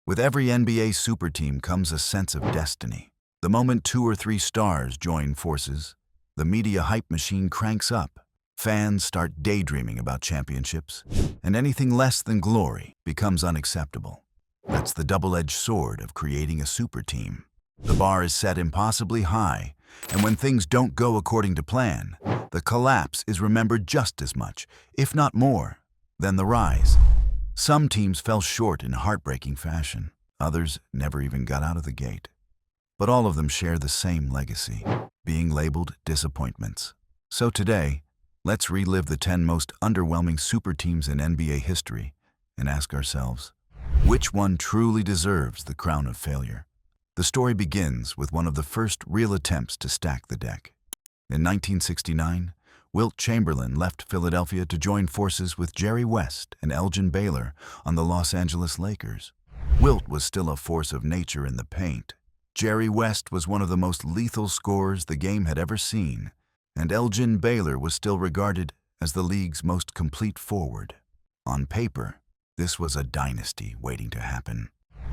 With every NBA superteam comes a sense of destiny. The moment 2 or 3 stars join forces, the media hype machine cranks up. Fans start daydreaming about championships, and anything less than glory becomes unacceptable. That's the double-edged sword of creating a superteam. The bar is set impossibly high, and when things don't go according to plan, the collapse is remembered just as much, if not more, than the rise. Some teams fell short in heartbreaking fashion. Others never even got out of the gate. But all of them share the same legacy, being labeled disappointments. So today, let's relive the 10 most underwhelming superteams in NBA history and ask ourselves, which one truly deserves the crown of failure? The story begins with one of the first real attempts to stack the deck. In 1969, Wilt Chamberlain left Philadelphia to join forces with Jerry West and Elgin Baylor on the Los Angeles Lakers. Wilt was still a force of nature in the paint. Jerry West was one of the most lethal scorers the game had ever seen, and Elgin Baylor was still regarded as the league's most complete forward. On paper, this was a dynasty waiting to happen.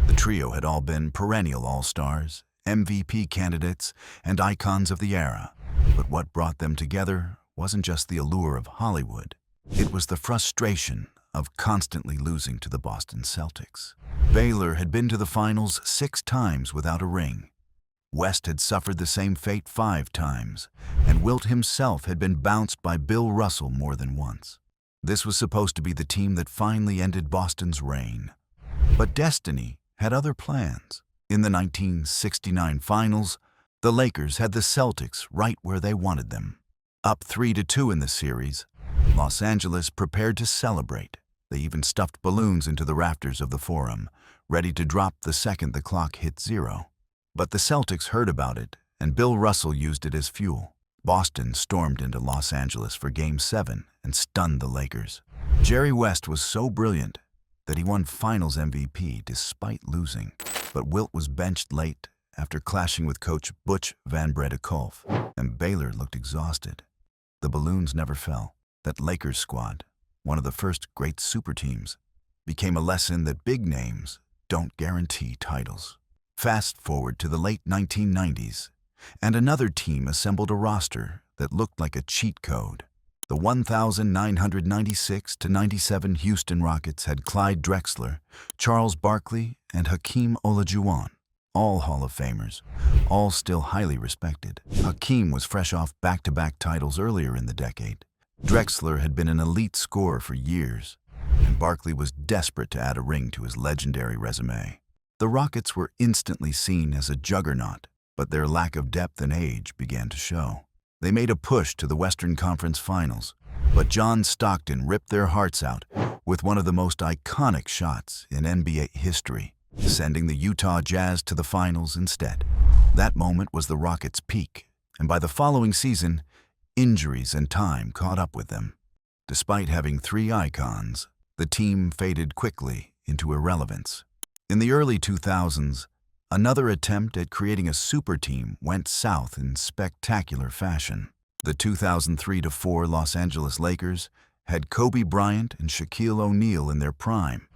The trio had all been perennial all-stars, MVP candidates, and icons of the era. But what brought them together wasn't just the allure of Hollywood. It was the frustration of constantly losing to the Boston Celtics. Baylor had been to the finals 6 times without a ring. West had suffered the same fate 5 times, and Wilt himself had been bounced by Bill Russell more than once. This was supposed to be the team that finally ended Boston's reign. But destiny had other plans. In the 1969 finals, the Lakers had the Celtics right where they wanted them. Up 3-2 in the series, Los Angeles prepared to celebrate. They even stuffed balloons into the rafters of the Forum, ready to drop the second the clock hit 0. But the Celtics heard about it, and Bill Russell used it as fuel. Boston stormed into Los Angeles for Game 7 and stunned the Lakers. Jerry West was so brilliant that he won Finals MVP despite losing. But Wilt was benched late after clashing with coach Butch Van Breda Kolff, and Baylor looked exhausted. The balloons never fell. That Lakers squad, one of the first great super teams, became a lesson that big names don't guarantee titles. Fast forward to the late 1990s, and another team assembled a roster that looked like a cheat code. The 1996-97 Houston Rockets had Clyde Drexler, Charles Barkley, and Hakeem Olajuwon, all Hall of Famers, all still highly respected. Hakeem was fresh off back-to-back titles earlier in the decade. Drexler had been an elite scorer for years, and Barkley was desperate to add a ring to his legendary resume. The Rockets were instantly seen as a juggernaut, but their lack of depth and age began to show. They made a push to the Western Conference Finals, but John Stockton ripped their hearts out with one of the most iconic shots in NBA history, sending the Utah Jazz to the finals instead. That moment was the Rockets' peak, and by the following season, injuries and time caught up with them. Despite having 3 icons, the team faded quickly into irrelevance. In the early 2000s, another attempt at creating a super team went south in spectacular fashion. The 2003-04 Los Angeles Lakers had Kobe Bryant and Shaquille O'Neal in their prime,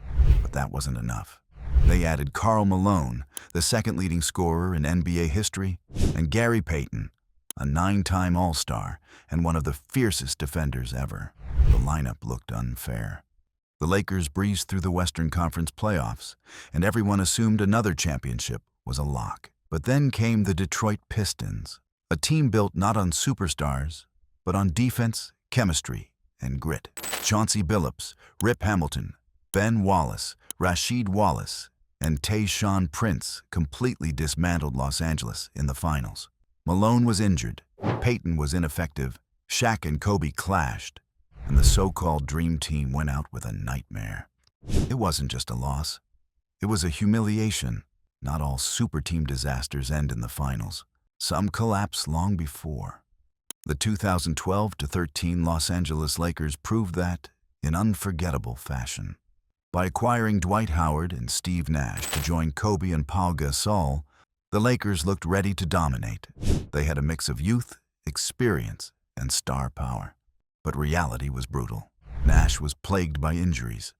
but that wasn't enough. They added Karl Malone, the second leading scorer in NBA history, and Gary Payton, a 9-time All-Star and one of the fiercest defenders ever. The lineup looked unfair. The Lakers breezed through the Western Conference playoffs, and everyone assumed another championship was a lock. But then came the Detroit Pistons, a team built not on superstars, but on defense, chemistry, and grit. Chauncey Billups, Rip Hamilton, Ben Wallace, Rasheed Wallace, and Tayshaun Prince completely dismantled Los Angeles in the finals. Malone was injured, Payton was ineffective, Shaq and Kobe clashed, and the so-called Dream Team went out with a nightmare. It wasn't just a loss. It was a humiliation. Not all super team disasters end in the finals. Some collapse long before. The 2012-13 Los Angeles Lakers proved that in unforgettable fashion. By acquiring Dwight Howard and Steve Nash to join Kobe and Pau Gasol, the Lakers looked ready to dominate. They had a mix of youth, experience, and star power. But reality was brutal. Nash was plagued by injuries.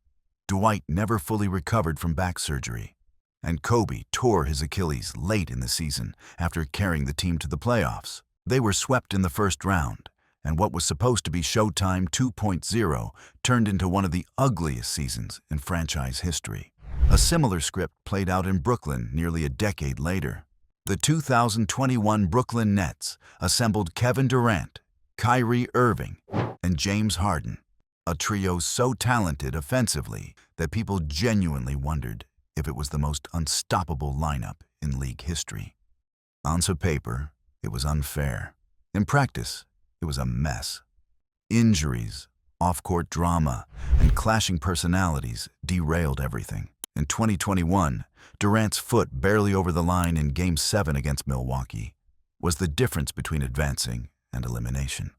Dwight never fully recovered from back surgery. and Kobe tore his Achilles late in the season after carrying the team to the playoffs. They were swept in the first round, and what was supposed to be Showtime 2.0 turned into one of the ugliest seasons in franchise history. A similar script played out in Brooklyn nearly a decade later. The 2021 Brooklyn Nets assembled Kevin Durant, Kyrie Irving, and James Harden, a trio so talented offensively that people genuinely wondered if it was the most unstoppable lineup in league history. On paper, it was unfair. In practice, it was a mess. Injuries, off-court drama, and clashing personalities derailed everything. In 2021, Durant's foot barely over the line in Game 7 against Milwaukee was the difference between advancing and elimination.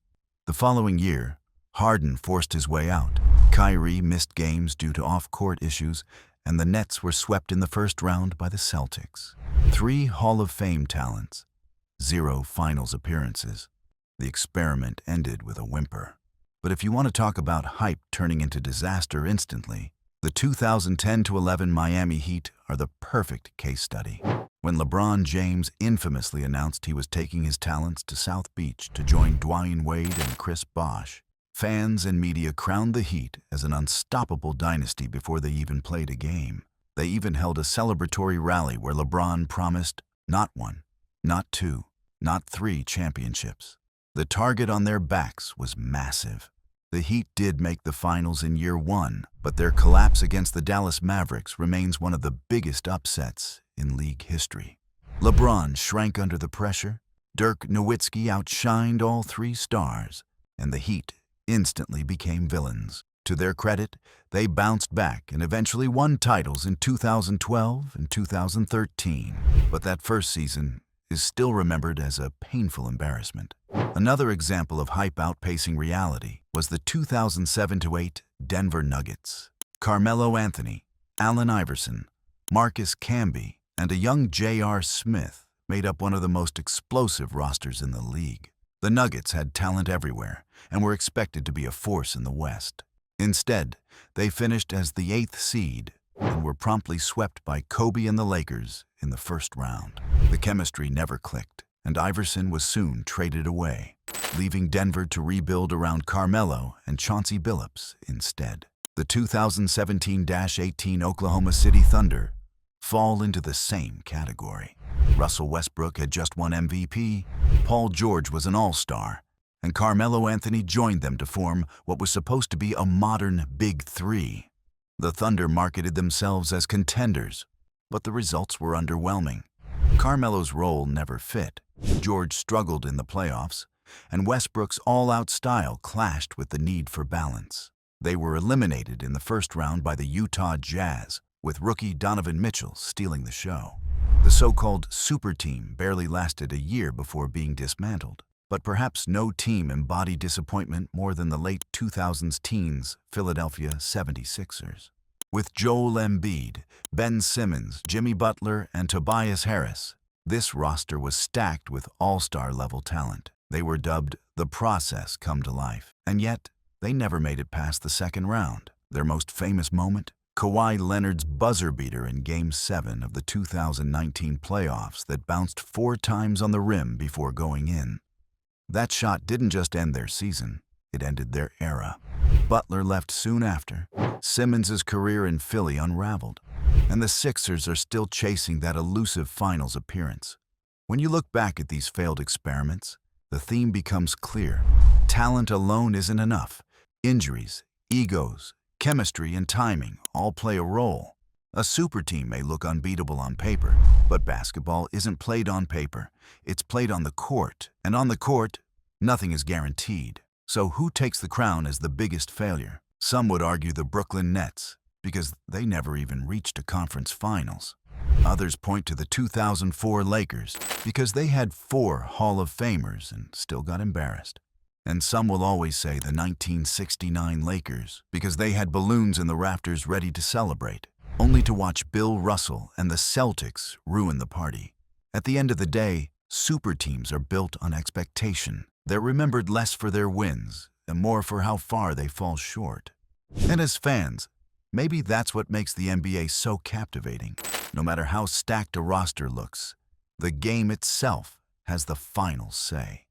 The following year, Harden forced his way out. Kyrie missed games due to off-court issues, and the Nets were swept in the first round by the Celtics. 3 Hall of Fame talents, 0 finals appearances. The experiment ended with a whimper. But if you want to talk about hype turning into disaster instantly, the 2010-11 Miami Heat are the perfect case study. When LeBron James infamously announced he was taking his talents to South Beach to join Dwayne Wade and Chris Bosh, fans and media crowned the Heat as an unstoppable dynasty before they even played a game. They even held a celebratory rally where LeBron promised not 1, not 2, not 3 championships. The target on their backs was massive. The Heat did make the finals in year 1, but their collapse against the Dallas Mavericks remains one of the biggest upsets in league history. LeBron shrank under the pressure, Dirk Nowitzki outshined all 3 stars, and the Heat instantly became villains. To their credit, they bounced back and eventually won titles in 2012 and 2013, but that first season is still remembered as a painful embarrassment. Another example of hype outpacing reality was the 2007-8 Denver Nuggets. Carmelo Anthony, Allen Iverson, Marcus Camby, and a young J.R. Smith made up one of the most explosive rosters in the league. The Nuggets had talent everywhere and were expected to be a force in the West. Instead, they finished as the 8th seed and were promptly swept by Kobe and the Lakers in the first round. The chemistry never clicked, and Iverson was soon traded away, leaving Denver to rebuild around Carmelo and Chauncey Billups instead. The 2017-18 Oklahoma City Thunder fall into the same category. Russell Westbrook had just won MVP, Paul George was an all-star, and Carmelo Anthony joined them to form what was supposed to be a modern Big Three. The Thunder marketed themselves as contenders, but the results were underwhelming. Carmelo's role never fit, George struggled in the playoffs, and Westbrook's all-out style clashed with the need for balance. They were eliminated in the first round by the Utah Jazz, with rookie Donovan Mitchell stealing the show. The so-called Superteam barely lasted a year before being dismantled, but perhaps no team embodied disappointment more than the late 2000s teens Philadelphia 76ers. With Joel Embiid, Ben Simmons, Jimmy Butler, and Tobias Harris, this roster was stacked with all-star level talent. They were dubbed the process come to life, and yet they never made it past the second round. Their most famous moment? Kawhi Leonard's buzzer beater in Game 7 of the 2019 playoffs that bounced 4 times on the rim before going in. That shot didn't just end their season, it ended their era. Butler left soon after, Simmons' career in Philly unraveled, and the Sixers are still chasing that elusive finals appearance. When you look back at these failed experiments, the theme becomes clear. Talent alone isn't enough. Injuries, egos, chemistry, and timing all play a role. A super team may look unbeatable on paper, but basketball isn't played on paper. It's played on the court, and on the court, nothing is guaranteed. So who takes the crown as the biggest failure? Some would argue the Brooklyn Nets, because they never even reached a conference finals. Others point to the 2004 Lakers, because they had 4 Hall of Famers and still got embarrassed. And some will always say the 1969 Lakers, because they had balloons in the rafters ready to celebrate, only to watch Bill Russell and the Celtics ruin the party. At the end of the day, super teams are built on expectation. They're remembered less for their wins and more for how far they fall short. And as fans, Maybe that's what makes the NBA so captivating. No matter how stacked a roster looks, the game itself has the final say.